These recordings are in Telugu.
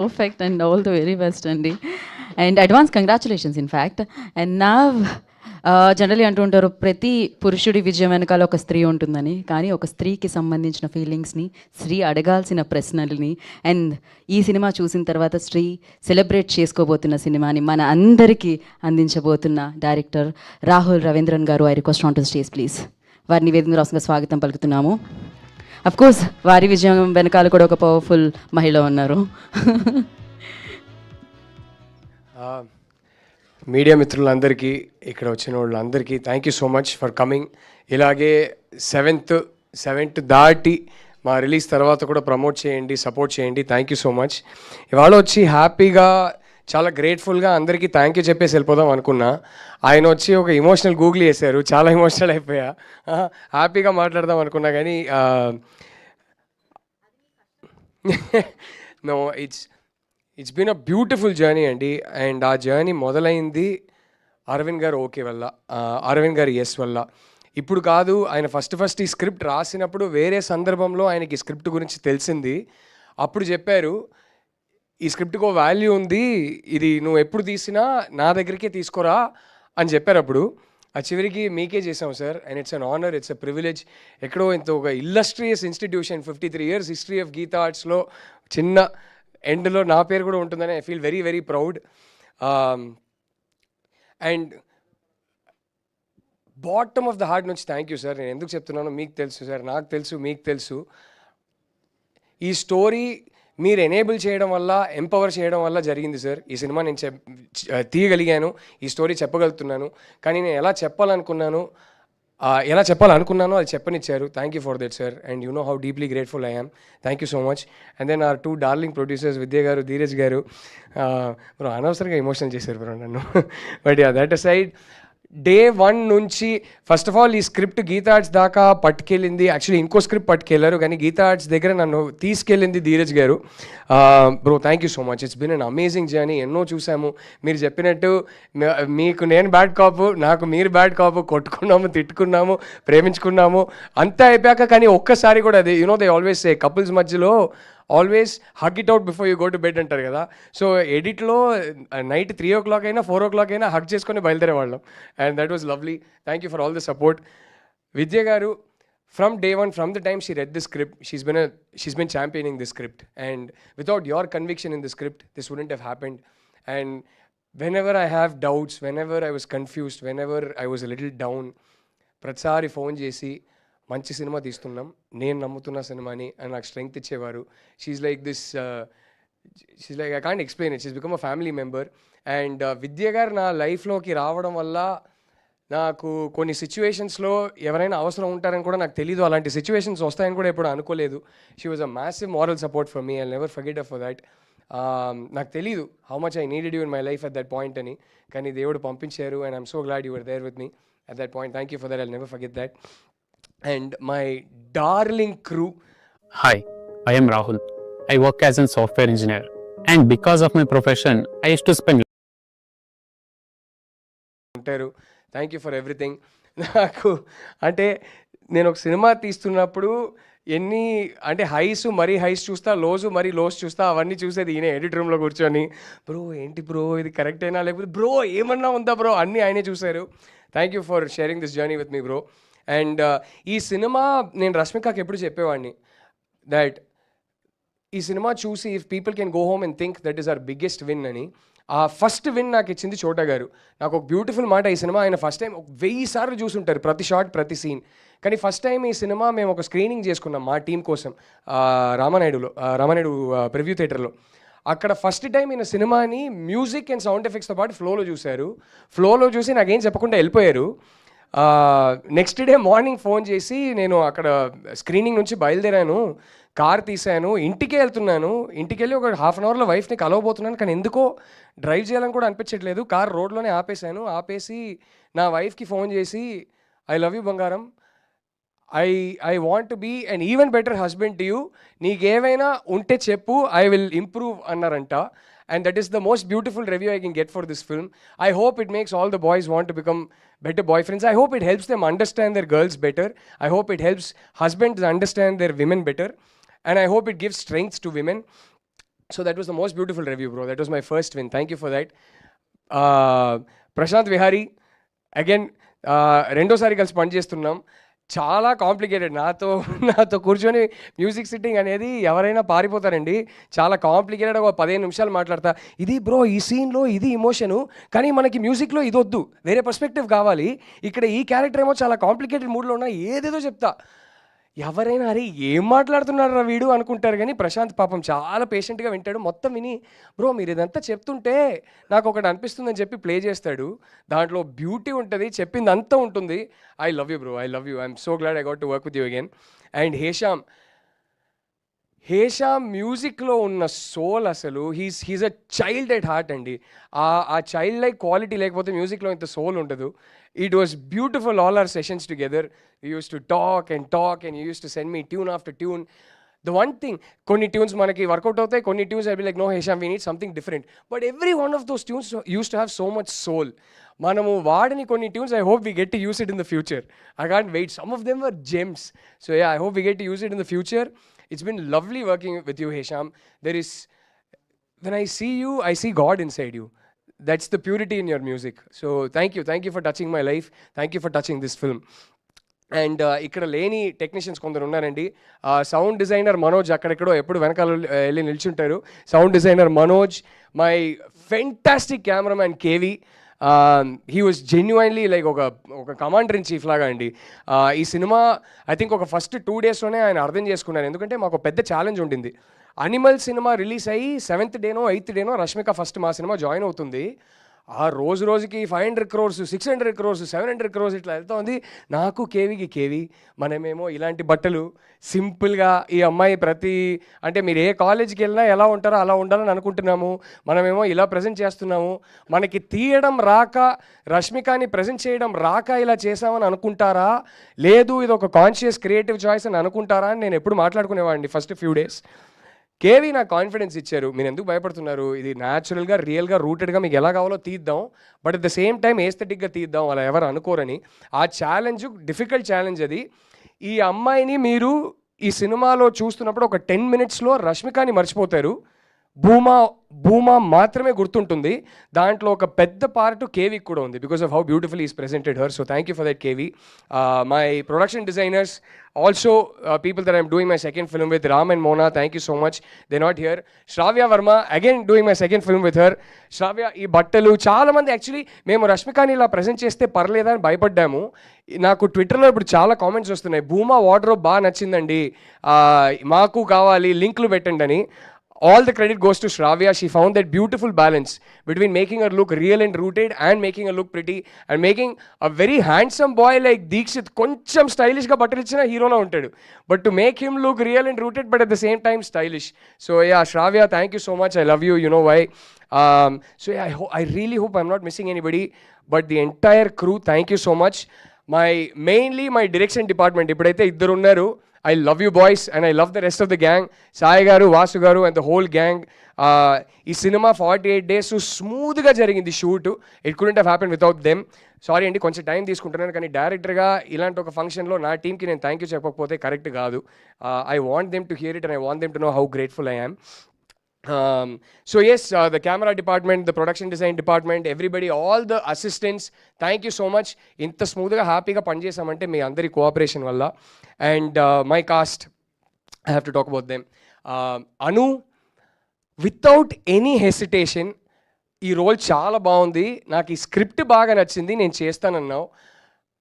Perfect and all the very best అండి. And advance congratulations in fact. And నా జనరలీ అంటూ ఉంటారు ప్రతి పురుషుడి విజయం వెనకాల ఒక స్త్రీ ఉంటుందని. కానీ ఒక స్త్రీకి సంబంధించిన ఫీలింగ్స్ని, స్త్రీ అడగాల్సిన ప్రశ్నల్ని అండ్ ఈ సినిమా చూసిన తర్వాత స్త్రీ సెలబ్రేట్ చేసుకోబోతున్న సినిమాని మన అందరికీ అందించబోతున్న డైరెక్టర్ రాహుల్ రవీంద్రన్ గారు, I request on to stage please. వారిని వేదిక రాసుగా స్వాగతం పలుకుతున్నాము. అఫ్ కోర్స్ వారి విజయం వెనకాల కూడా ఒక పవర్ఫుల్ మహిళ ఉన్నారు. మీడియా మిత్రులందరికీ, ఇక్కడ వచ్చిన వాళ్ళందరికీ thank you so much for coming. ఇలాగే సెవెంత్ దాటి మా రిలీజ్ తర్వాత కూడా ప్రమోట్ చేయండి, సపోర్ట్ చేయండి. Thank you so much. ఇవాళ వచ్చి హ్యాపీగా, చాలా గ్రేట్ఫుల్గా అందరికీ థ్యాంక్ యూ చెప్పేసి వెళ్ళిపోదాం అనుకున్నా. ఆయన వచ్చి ఒక ఇమోషనల్ గూగుల్ చేశారు, చాలా ఇమోషనల్ అయిపోయా. హ్యాపీగా మాట్లాడదాం అనుకున్నా కానీ no, it's been a beautiful journey అండి. అండ్ ఆ జర్నీ మొదలైంది అరవింద్ గారు ఓకే వల్ల, అరవింద్ గారు ఎస్ వల్ల. ఇప్పుడు కాదు, ఆయన ఫస్ట్ ఈ స్క్రిప్ట్ రాసినప్పుడు వేరే సందర్భంలో ఆయనకి ఈ స్క్రిప్ట్ గురించి తెలిసింది. అప్పుడు చెప్పారు, ఈ స్క్రిప్ట్కి ఒక వాల్యూ ఉంది, ఇది నువ్వు ఎప్పుడు తీసినా నా దగ్గరికే తీసుకోరా అని చెప్పారు. అప్పుడు ఆ చివరికి మీకే చేసాం sir. And it's an honour, it's a privilege. ఎక్కడో ఇంత ఒక illustrious institution, 53 years history of Geetha ఆర్ట్స్లో చిన్న ఎండ్లో నా పేరు కూడా ఉంటుందని I feel very very proud. And bottom of the heart నుంచి థ్యాంక్ యూ సార్. నేను ఎందుకు చెప్తున్నానో మీకు తెలుసు సార్, నాకు తెలుసు, మీకు తెలుసు. ఈ స్టోరీ మీరు ఎనేబుల్ చేయడం వల్ల, ఎంపవర్ చేయడం వల్ల జరిగింది సార్. ఈ సినిమా నేను తీయగలిగాను, ఈ స్టోరీ చెప్పగలుగుతున్నాను. కానీ నేను ఎలా చెప్పాలనుకున్నానో అది చెప్పనిచ్చారు. Thank you for that sir. And you know how deeply grateful I am. Thank you so much. And then are 2 darling producers, Vidya garu, Dheeraj గారు. బ్రో అనవసరంగా ఎమోషనల్ చేశారు బ్రో నన్ను. బట్ దట్ అసైడ్, డే 1 నుంచి ఫస్ట్ ఆఫ్ ఆల్ ఈ స్క్రిప్ట్ గీతా ఆర్ట్స్ దాకా పట్టుకెళ్ళింది. యాక్చువల్లీ ఇంకో స్క్రిప్ట్ పట్టుకెళ్ళారు, కానీ గీతా ఆర్ట్స్ దగ్గర నన్ను తీసుకెళ్ళింది ధీరజ్ గారు. Bro thank you so much. It's been an amazing journey. ఎన్నో చూసాము. మీరు చెప్పినట్టు మీకు నేను బ్యాడ్ కాపు, నాకు మీరు బ్యాడ్ కాపు, కొట్టుకున్నాము, తిట్టుకున్నాము, ప్రేమించుకున్నాము, అంతా అయిపోయాక కానీ ఒక్కసారి కూడా అది దే ఆల్వేస్ సే కపుల్స్ మధ్యలో always hug it out before you go to bed అంటారు కదా. సో ఎడిట్లో నైట్ 3 o'clock అయినా 4 o'clock అయినా హగ్ చేసుకొని బయలుదేరే వాళ్ళం. And that was lovely. Thank you for all the support. Vidya garu, from day one, from the time she read the script, she's been championing the script. And without your conviction in the script, this wouldn't have happened. And whenever I have doubts, whenever I was confused, whenever I was a little down, ప్రతిసారి ఫోన్ చేసి మంచి సినిమా తీస్తున్నాం, నేను నమ్ముతున్న సినిమాని అని నాకు స్ట్రెంగ్త్ ఇచ్చేవారు. She's like this, she's like I can't explain it. She's become a family member. And Vidya garu నా లైఫ్లోకి రావడం వల్ల నాకు కొన్ని సిచ్యువేషన్స్లో ఎవరైనా అవసరం ఉంటారని కూడా నాకు తెలీదు, అలాంటి సిచ్యువేషన్స్ వస్తాయని కూడా ఎప్పుడు అనుకోలేదు. She was a massive moral support for me. I never forget for that. నాకు తెలీదు how much I needed you in my life at that point అని, కానీ దేవుడు పంపించారు. And I'm so glad you were there with me at that point. Thank you for that. I never forget that. And my darling crew. Hi, I am Rahul. I work as a software engineer, and because of my profession, I used to spend. Thank you for everything. నాకు అంటే నేను ఒక సినిమా తీస్తున్నప్పుడు ఎన్ని అంటే మరీ హైస్ చూస్తా, మరీ లోస్ చూస్తా, అవన్నీ చూసేది ఈయన ఎడిట్ రూమ్లో కూర్చొని. బ్రో ఏంటి బ్రో ఇది కరెక్ట్ అయినా, లేకపోతే బ్రో ఏమన్నా ఉందా బ్రో, అన్నీ ఆయనే చూశారు. Thank you for sharing this journey with me bro. And ఈ సినిమా నేను రష్మికకి ఎప్పుడు చెప్పేవాడిని దట్ ఈ సినిమా చూసి if people can go home and think that is our biggest win అని. ఆ ఫస్ట్ విన్ నాకు ఇచ్చింది చోటా గారు. నాకు ఒక బ్యూటిఫుల్ మాట, ఈ సినిమా ఆయన ఫస్ట్ టైం 1000 సార్లు చూసుంటారు, ప్రతి షాట్, ప్రతి సీన్. కానీ ఫస్ట్ టైం ఈ సినిమా మేము ఒక స్క్రీనింగ్ చేసుకున్నాం మా టీం కోసం రామానాయుడు ప్రివ్యూ థియేటర్లో. అక్కడ ఫస్ట్ టైం ఈయన సినిమాని మ్యూజిక్ అండ్ సౌండ్ ఎఫెక్ట్స్తో పాటు ఫ్లోలో చూశారు. ఫ్లోలో చూసి నాకేం చెప్పకుండా వెళ్ళిపోయారు. నెక్స్ట్ డే మార్నింగ్ ఫోన్ చేసి, నేను అక్కడ స్క్రీనింగ్ నుంచి బయలుదేరాను, కార్ తీసాను, ఇంటికి వెళ్తున్నాను, ఇంటికి వెళ్ళి ఒక హాఫ్ అన్ అవర్లో వైఫ్ని కలవబోతున్నాను, కానీ ఎందుకో డ్రైవ్ చేయాలని కూడా అనిపించట్లేదు. కార్ రోడ్లోనే ఆపేసి నా వైఫ్కి ఫోన్ చేసి, ఐ లవ్ యూ బంగారం, I want to be an even better husband to you, నీకేమైనా ఉంటే చెప్పు, ఐ విల్ ఇంప్రూవ్ అన్నారంట. And that is the most beautiful review I can get for this film. I hope it makes all the boys want to become better boyfriends. I hope it helps them understand their girls better. I hope it helps husbands understand their women better. And I hope it gives strength to women. So that was the most beautiful review, bro. That was my first win. Thank you for that. Prashanth Vihari again రెండోసారి కలిసి పనిచేస్తున్నాం. చాలా కాంప్లికేటెడ్. నాతో కూర్చొని మ్యూజిక్ సిట్టింగ్ అనేది ఎవరైనా పారిపోతారండి. చాలా కాంప్లికేటెడ్. ఒక 15 నిమిషాలు మాట్లాడతా, ఇది బ్రో ఈ సీన్లో ఇది ఇమోషను, కానీ మనకి మ్యూజిక్లో ఇది వద్దు, వేరే పర్స్పెక్టివ్ కావాలి, ఇక్కడ ఈ క్యారెక్టర్ ఏమో చాలా కాంప్లికేటెడ్ మూడ్లో ఉన్నా, ఏదేదో చెప్తా. ఎవరైనా అరే ఏం మాట్లాడుతున్నారా వీడు అనుకుంటారు, కానీ ప్రశాంత్ పాపం చాలా పేషెంట్గా వింటాడు. మొత్తం విని బ్రో మీరు ఇదంతా చెప్తుంటే నాకు ఒకటి అనిపిస్తుందని చెప్పి ప్లే చేస్తాడు. దాంట్లో బ్యూటీ ఉంటుంది, చెప్పింది అంతా ఉంటుంది. I love you bro, I love you. I'm so glad I got to work with you again. And Hesham మ్యూజిక్లో ఉన్న సోల్ అసలు he's a child at heart అండి. ఆ చైల్డ్ లైక్ క్వాలిటీ లేకపోతే మ్యూజిక్లో ఇంత సోల్ ఉండదు. It was beautiful, all our sessions together. We used to talk and you used to send me tune after tune. The one thing, konni tunes manaki workout avutayi, konni tunes I'll be like, no Hesham, we need something different. But every one of those tunes used to have so much soul. Manamu vaadani konni tunes, I hope we get to use it in the future. I can't wait. Some of them were gems. So yeah, I hope we get to use it in the future. It's been lovely working with you, Hesham. When I see you, I see God inside you. That's the purity in your music. So thank you for touching my life. Thank you for touching this film. And ఇక్కడ లేని టెక్నీషియన్స్ కొందరు ఉన్నారండి. సౌండ్ డిజైనర్ మనోజ్ అక్కడెక్కడో ఎప్పుడు వెనకాల వెళ్ళి నిల్చుంటారు. Sound designer Manoj, my fantastic cameraman KV. He was genuinely like ఒక కమాండర్ ఇన్ చీఫ్ లాగా అండి. ఈ సినిమా ఐ థింక్ ఒక ఫస్ట్ 2 daysలోనే ఆయన అర్థం చేసుకున్నారు. ఎందుకంటే మాకు పెద్ద ఛాలెంజ్ ఉండింది. అనిమల్ సినిమా రిలీజ్ అయ్యి 7th డేనో 8th డేనో రష్మిక ఫస్ట్ మా సినిమా జాయిన్ అవుతుంది. ఆ రోజుకి 500 crores, 600 crores, 700 crores ఇట్లా వెళ్తా ఉంది. నాకు కేవీ మనమేమో ఇలాంటి బట్టలు సింపుల్గా, ఈ అమ్మాయి అంటే మీరు ఏ కాలేజీకి వెళ్ళినా ఎలా ఉంటారో అలా ఉండాలని అనుకుంటున్నాము, మనమేమో ఇలా ప్రజెంట్ చేస్తున్నాము, మనకి తీయడం రాక, రష్మికని ప్రజెంట్ చేయడం రాక ఇలా చేసామని అనుకుంటారా, లేదు ఇది ఒక కాన్షియస్ క్రియేటివ్ చాయిస్ అని అనుకుంటారా అని నేను ఎప్పుడు మాట్లాడుకునేవాడిని ఫస్ట్ ఫ్యూ డేస్. కేవీ నాకు కాన్ఫిడెన్స్ ఇచ్చారు, మీరు ఎందుకు భయపడుతున్నారు, ఇది న్యాచురల్గా రియల్గా రూటెడ్గా మీకు ఎలా కావాలో తీద్దాం, but at the same time ఏస్థెటిక్గా తీద్దాం, అలా ఎవరు అనుకోరని. ఆ ఛాలెంజ్ డిఫికల్ట్ ఛాలెంజ్ అది. ఈ అమ్మాయిని మీరు ఈ సినిమాలో చూస్తున్నప్పుడు ఒక 10 minutesలో రష్మికని మర్చిపోతారు, భూమా మాత్రమే గుర్తుంటుంది. దాంట్లో ఒక పెద్ద పార్ట్ కేవీకి కూడా ఉంది, because of how beautiful is presented her. So thank you for that KV. My production designers also people that I'm doing my second film with, Ram and Mona, thank you so much. They're not here. Shravya Verma, again doing my second film with her. Shravya, ee battalu chaala mandi actually memu Rashmikani ila present cheste parleda ani bhayapadamu. నాకు ట్విట్టర్లో ఇప్పుడు చాలా కామెంట్స్ వస్తున్నాయి, భూమా వార్డ్రోబ్ బాగా నచ్చిందండి, మాకు కావాలి లింక్లు పెట్టండి అని. All the credit goes to Shravya. She found that beautiful balance between making her look real and rooted and making her look pretty and making a very handsome boy like Deekshit koncham stylish ga buttle ichina hero la untadu, but to make him look real and rooted but at the same time stylish. So yeah, Shravya, thank you so much. I love you, you know why. So yeah, I really hope I'm not missing anybody, but the entire crew, thank you so much. Mainly my direction department, ipudaithe iddaru unnaru. I love you boys and I love the rest of the gang. Sai garu, Vasu garu and the whole gang. Ee cinema 48 days smooth ga jarigindi shoot. It couldn't have happened without them. Sorry andi koncha time తీసుకుంటున్నాను, కానీ డైరెక్టర్ గా ఇలాంటి ఒక ఫంక్షన్ లో నా టీమ్ కి నేను థ్యాంక్ యూ చెప్పకపోతే కరెక్ట్ కాదు. I want them to hear it and I want them to know how grateful I am. So yes, the camera department, the production design department, everybody, all the assistants, thank you so much. Inta smooth ga happy ga pan chesamante మీ అందరి కోఆపరేషన్ వల్ల. And my cast, I have to talk about them. Anu, without any hesitation, ఈ రోల్ చాలా బాగుంది, నాకు ఈ స్క్రిప్ట్ బాగా నచ్చింది, నేను చేస్తానన్నావు.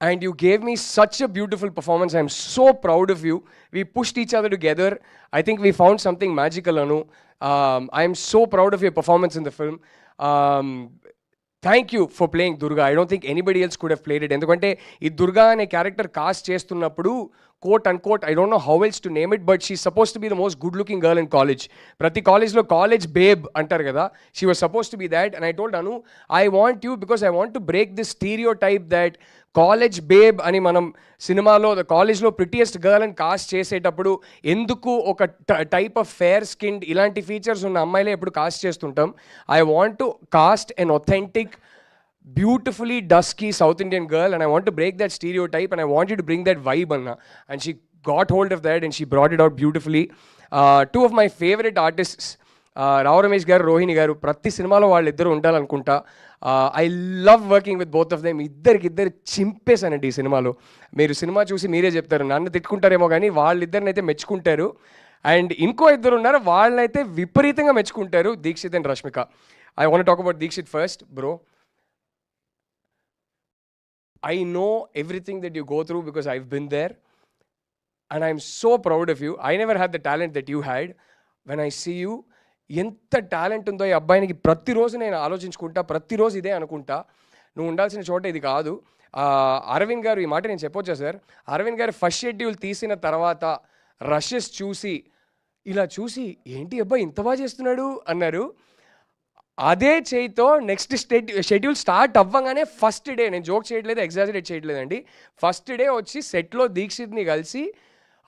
And you gave me such a beautiful performance. I'm so proud of you. We pushed each other together. I think we found something magical, Anu. I'm so proud of your performance in the film. Thank you for playing Durga. I don't think anybody else could have played it. ఎందుకంటే ఈ దుర్గా అనే క్యారెక్టర్ కాస్ట్ చేస్తున్నప్పుడు quote unquote, I don't know how else to name it, but she's supposed to be the most good looking girl in college. ప్రతి కాలేజ్లో కాలేజ్ బేబ్ అంటారు కదా, she was supposed to be that. And I told Anu, I want you because I want to break this stereotype that college babe అని మనం సినిమాలో కాలేజ్లో ప్రిటియెస్ట్ గర్ల్ అని కాస్ట్ చేసేటప్పుడు ఎందుకు ఒక టైప్ ఆఫ్ ఫేర్ స్కిన్ ఇలాంటి ఫీచర్స్ ఉన్న అమ్మాయిలే ఎప్పుడు కాస్ట్ చేస్తుంటాం. I want to cast an authentic beautifully dusky South Indian girl and I want to break that stereotype and I want you to bring that vibe, Anna. And she got hold of that and she brought it out beautifully. Two of my favorite artists, Rao Ramesh garu, Rohini garu, ప్రతి సినిమాలో వాళ్ళిద్దరు ఉండాలనుకుంటా. I love working with both of them. ఇద్దరు చింపేశానండి ఈ సినిమాలో. మీరు సినిమా చూసి మీరే చెప్తారు, నన్ను తిట్టుకుంటారేమో కానీ వాళ్ళిద్దరినైతే మెచ్చుకుంటారు. అండ్ ఇంకో ఇద్దరు ఉన్నారు, వాళ్ళనైతే విపరీతంగా మెచ్చుకుంటారు, Deekshith and Rashmika. I want talk about Deekshith first. Bro, I know everything that you go through because I've been there, and I'm so proud of you. I never had the talent that you had. When I see you, ఎంత టాలెంట్ ఉందో ఈ అబ్బాయినికి ప్రతిరోజు నేను ఆలోచించుకుంటా, ప్రతిరోజు ఇదే అనుకుంటా, నువ్వు ఉండాల్సిన చోట ఇది కాదు. అరవింద్ గారు, ఈ మాట నేను చెప్పొచ్చా సార్? అరవింద్ గారు ఫస్ట్ షెడ్యూల్ తీసిన తర్వాత రషెస్ చూసి, ఇలా చూసి ఏంటి అబ్బాయి ఇంత బాగా చేస్తున్నాడు అన్నారు. అదే చేయితో నెక్స్ట్ షెడ్యూల్ స్టార్ట్ అవ్వగానే ఫస్ట్ డే, నేను జోక్ చేయట్లేదు, ఎగ్జాజరేట్ చేయట్లేదండి, ఫస్ట్ డే వచ్చి సెట్లో దీక్షిత్ని కలిసి,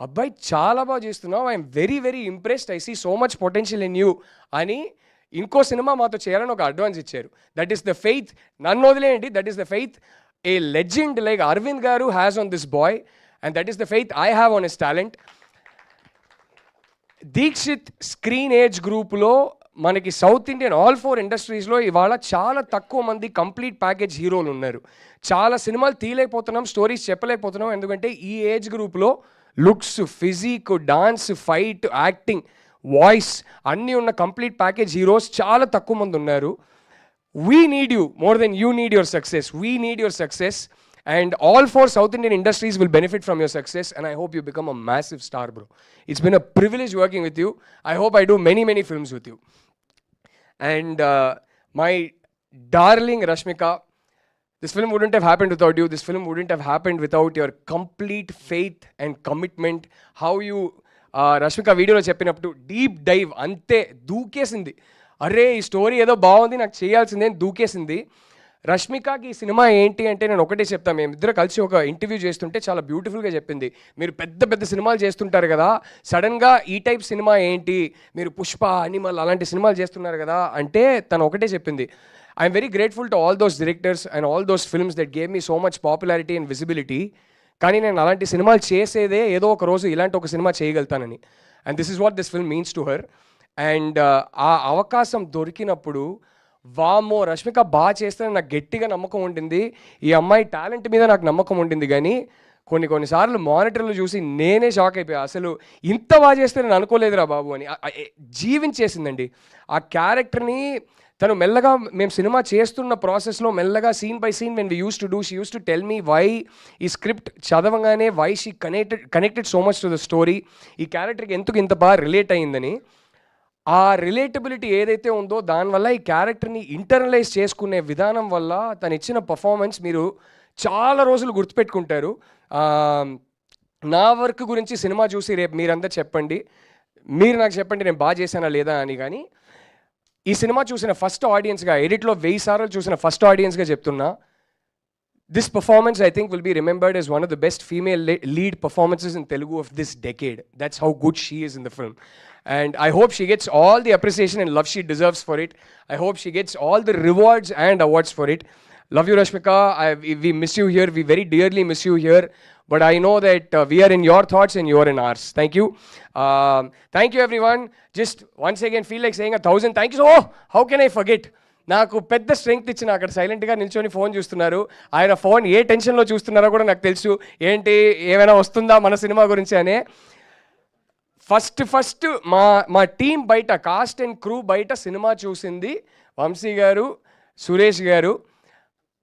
అబ్బాయి చాలా బాగా చేస్తున్నావు, I'm very very impressed, I see so much potential in you అని ఇంకో సినిమా మాతో చేయాలని ఒక అడ్వాన్స్ ఇచ్చారు. That is the faith. నన్ను వదిలేయండి, that is the faith a legend like Aravind garu has on this boy, and that is the faith I have on his talent. Deekshith screen age గ్రూప్లో మనకి సౌత్ ఇండియన్ ఆల్ 4 ఇండస్ట్రీస్లో ఇవాళ చాలా తక్కువ మంది కంప్లీట్ ప్యాకేజ్ హీరోలు ఉన్నారు. చాలా సినిమాలు తీయలేకపోతున్నాం, స్టోరీస్ చెప్పలేకపోతున్నాం, ఎందుకంటే ఈ ఏజ్ గ్రూప్లో looks, physique, dance, fight, acting, voice అన్నీ ఉన్న కంప్లీట్ ప్యాకేజ్ హీరోస్ చాలా తక్కువ మంది ఉన్నారు. We need you more than you need your success. We need your success, and all 4 South Indian industries will benefit from your success, and I hope you become a massive star, bro. It's been a privilege working with you. I hope I do many films with you. And my darling Rashmika, this film wouldn't have happened without you. This film wouldn't have happened without your complete faith and commitment. How you Rashmika వీడియోలో చెప్పినప్పుడు డీప్ డైవ్ అంతే దూకేసింది. అరే ఈ స్టోరీ ఏదో బాగుంది, నాకు చేయాల్సిందే అని దూకేసింది. రష్మికకి ఈ సినిమా ఏంటి అంటే నేను ఒకటే చెప్తాను, మేమిద్దరు కలిసి ఒక ఇంటర్వ్యూ చేస్తుంటే చాలా బ్యూటిఫుల్గా చెప్పింది, మీరు పెద్ద సినిమాలు చేస్తుంటారు కదా, సడన్గా ఈ టైప్ సినిమా ఏంటి, మీరు పుష్ప, అనిమల్ అలాంటి సినిమాలు చేస్తున్నారు కదా అంటే తను ఒకటే చెప్పింది, I'm very grateful to all those directors and all those films that gave me so much popularity and visibility, కానీ నేను అలాంటి సినిమాలు చేసేదే ఏదో ఒక రోజు ఇలాంటి ఒక సినిమా చేయగలుగుతానని. And this is what this film means to her. And ఆ అవకాశం దొరికినప్పుడు వామో రష్మిక బాగా చేస్తుందని నాకు గట్టిగా నమ్మకం ఉండింది, ఈ అమ్మాయి టాలెంట్ మీద నాకు నమ్మకం ఉండింది, కానీ కొన్నిసార్లు మానిటర్లు చూసి నేనే షాక్ అయిపోయా, అసలు ఇంత బాగా చేస్తే నేను అనుకోలేదురా బాబు అని. జీవించేసిందండి ఆ క్యారెక్టర్ని తను. మెల్లగా మేము సినిమా చేస్తున్న ప్రాసెస్లో మెల్లగా scene by scene when we used to do, she used to tell me why ఈ స్క్రిప్ట్ చదవగానే why she connected so much to the story, ఈ క్యారెక్టర్కి ఎందుకు ఇంత బాగా రిలేట్ అయ్యిందని. ఆ రిలేటబిలిటీ ఏదైతే ఉందో దానివల్ల ఈ క్యారెక్టర్ని ఇంటర్నలైజ్ చేసుకునే విధానం వల్ల తను ఇచ్చిన పర్ఫార్మెన్స్ మీరు చాలా రోజులు గుర్తుపెట్టుకుంటారు. నా వర్క్ గురించి సినిమా చూసి రేపు మీరందరూ చెప్పండి, మీరు నాకు చెప్పండి నేను బాగా చేశానా లేదా అని. కానీ ఈ సినిమా చూసిన ఫస్ట్ ఆడియన్స్గా, ఎడిట్లో 1000 సార్లు చూసిన ఫస్ట్ ఆడియన్స్గా చెప్తున్నా, this performance I think will be remembered as one of the best female lead performances in Telugu of this decade. That's how good she is in the film. And I hope she gets all the appreciation and love she deserves for it. I hope she gets all the rewards and awards for it. Love you, Rashmika. We miss you here. We very dearly miss you here. But I know that we are in your thoughts and you are in ours. Thank you. Thank you, everyone. Just once again, feel like saying 1,000 thank you. Oh, how can I forget? నాకు పెద్ద స్ట్రెంగ్త్ ఇచ్చిన అక్కడ సైలెంట్గా నిల్చొని ఫోన్ చూస్తున్నారు, ఆయన ఫోన్ ఏ టెన్షన్లో చూస్తున్నారో కూడా నాకు తెలుసు, ఏంటి ఏమైనా వస్తుందా మన సినిమా గురించి అనే. ఫస్ట్ మా టీం బయట, కాస్ట్ అండ్ క్రూ బయట సినిమా చూసింది వంశీ గారు, సురేష్ గారు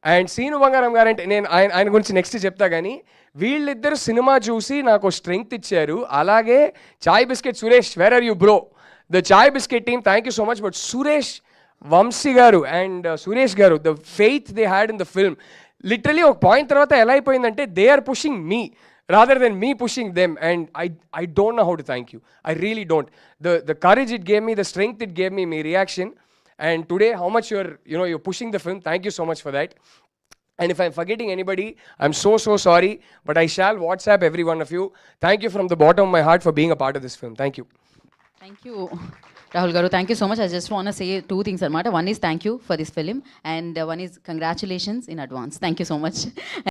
అండ్ సీను బంగారం గారు. అంటే నేను ఆయన గురించి నెక్స్ట్ చెప్తా, కానీ వీళ్ళిద్దరు సినిమా చూసి నాకు స్ట్రెంగ్త్ ఇచ్చారు. అలాగే Chai biscuit Suresh, where are you bro, the Chai biscuit team, thank you so much. But Suresh, Vamsi garu and Suresh garu, the faith they had in the film, literally ఒక పాయింట్ తర్వాత ఎలా అయిపోయిందంటే they are pushing me rather than me pushing them, and I don't know how to thank you. I really don't. The courage it gave me, the strength it gave me, my reaction, and today how much you're pushing the film. Thank you so much for that. And if I'm forgetting anybody, I'm so sorry, but I shall WhatsApp every one of you. Thank you from the bottom of my heart for being a part of this film. Thank you. Thank you, Rahul Garu. Thank you so much. I just want to say 2 things, Armata. One is thank you for this film, and one is congratulations in advance. Thank you so much.